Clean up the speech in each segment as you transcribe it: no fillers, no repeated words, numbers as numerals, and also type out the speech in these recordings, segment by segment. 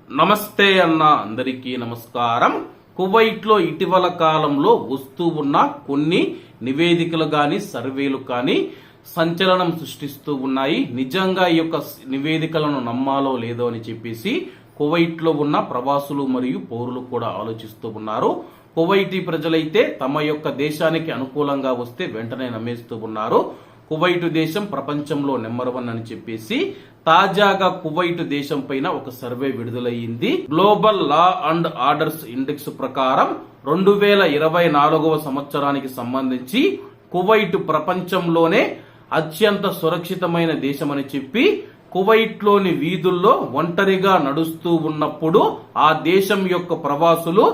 నమస్తే అన్న అందరికీ నమస్కారం. కువైట్ లో ఇటీవల కాలంలో వస్తూ ఉన్న కొన్ని నివేదికలు గాని సర్వేలు కానీ సంచలనం సృష్టిస్తూ ఉన్నాయి. నిజంగా ఈ యొక్క నివేదికలను నమ్మాలో లేదో అని చెప్పేసి కువైట్ లో ఉన్న ప్రవాసులు మరియు పౌరులు కూడా ఆలోచిస్తూ ఉన్నారు. కువైటీ ప్రజలైతే తమ యొక్క దేశానికి అనుకూలంగా వస్తే వెంటనే నమ్మేస్తూ ఉన్నారు. కువైట్ దేశం ప్రపంచంలో నెంబర్ 1 అని చెప్పేసి తాజాగా కువైట్ దేశం పైన ఒక సర్వే విడుదలయ్యింది. Global law and orders index ప్రకారం 2024వ సంవత్సరానికి సంబంధించి కువైట్ ప్రపంచంలోనే అత్యంత సురక్షితమైన దేశమని చెప్పి కువైట్ లోని వీధుల్లో ఒంటరిగా నడుస్తూ ఉన్నప్పుడు ఆ దేశం యొక్క ప్రవాసులు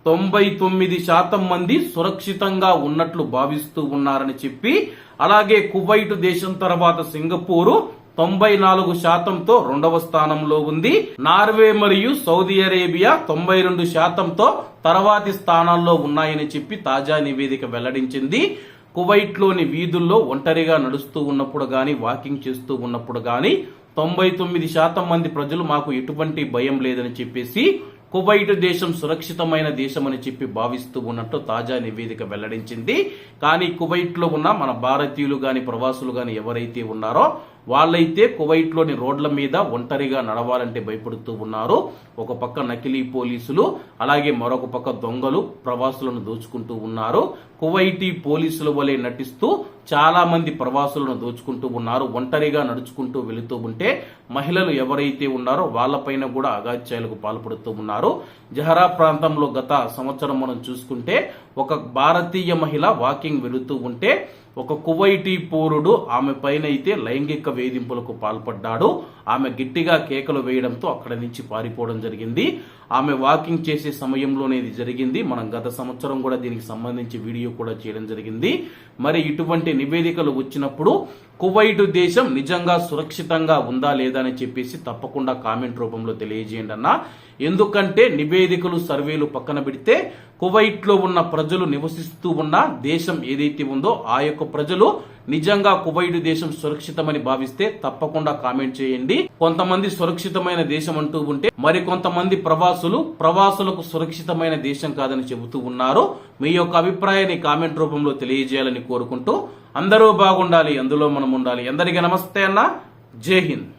99% మంది సురక్షితంగా ఉన్నట్లు భావిస్తూ ఉన్నారని చెప్పి, అలాగే కువైట్ దేశం తర్వాత సింగపూరు 94%తో 2వ స్థానంలో ఉంది. నార్వే మరియు సౌదీ అరేబియా 92%తో తర్వాతి స్థానాల్లో ఉన్నాయని చెప్పి తాజా నివేదిక వెల్లడించింది. కువైట్ లోని వీధుల్లో ఒంటరిగా నడుస్తూ ఉన్నప్పుడు గాని వాకింగ్ చేస్తూ ఉన్నప్పుడు గాని 99% మంది ప్రజలు మాకు ఎటువంటి భయం లేదని చెప్పేసి కువైట్ దేశం సురక్షితమైన దేశం అని చెప్పి భావిస్తూ ఉన్నట్టు తాజా నివేదిక వెల్లడించింది. కానీ కువైట్ లో ఉన్న మన భారతీయులు గాని ప్రవాసులు గాని ఎవరైతే ఉన్నారో వాళ్ళైతే కువైట్ లోని రోడ్ల మీద ఒంటరిగా నడవాలంటే భయపడుతూ ఉన్నారు. ఒక పక్క నకిలీ పోలీసులు, అలాగే మరొక పక్క దొంగలు ప్రవాసులను దోచుకుంటూ ఉన్నారు. కువైటీ పోలీసుల వలె నటిస్తూ చాలా మంది ప్రవాసులను దోచుకుంటూ ఉన్నారు. ఒంటరిగా నడుచుకుంటూ వెళుతూ ఉంటే మహిళలు ఎవరైతే ఉన్నారో వాళ్ళపైన కూడా అగాత్యాలకు పాల్పడుతూ ఉన్నారు. జహరా ప్రాంతంలో గత సంవత్సరం మనం చూసుకుంటే ఒక భారతీయ మహిళ వాకింగ్ వెళుతూ ఉంటే ఒక కువైటీ పౌరుడు ఆమె పైన అయితే లైంగిక వేధింపులకు పాల్పడ్డాడు. ఆమె గట్టిగా కేకలు వేయడంతో అక్కడి నుంచి పారిపోవడం జరిగింది. ఆమె వాకింగ్ చేసే సమయంలోనే ఇది జరిగింది. మనం గత సంవత్సరం కూడా దీనికి సంబంధించి వీడియో కూడా చేయడం జరిగింది. మరి ఇటువంటి నివేదికలు వచ్చినప్పుడు కువైట్ దేశం నిజంగా సురక్షితంగా ఉందా లేదా అని చెప్పేసి తప్పకుండా కామెంట్ రూపంలో తెలియజేయండి అన్న. ఎందుకంటే నివేదికలు సర్వేలు పక్కన పెడితే కువైట్ లో ఉన్న ప్రజలు నివసిస్తూ ఉన్న దేశం ఏదైతే ఉందో ఆ యొక్క ప్రజలు నిజంగా కువైట్ దేశం సురక్షితమని భావిస్తే తప్పకుండా కామెంట్ చేయండి. కొంతమంది సురక్షితమైన దేశం అంటూ ఉంటే మరి కొంతమంది ప్రవాసులకు సురక్షితమైన దేశం కాదని చెబుతూ ఉన్నారు. మీ యొక్క అభిప్రాయాన్ని కామెంట్ రూపంలో తెలియజేయాలని కోరుకుంటూ అందరూ బాగుండాలి, అందులో మనం ఉండాలి. అందరికీ నమస్తే అన్న. జై హింద్.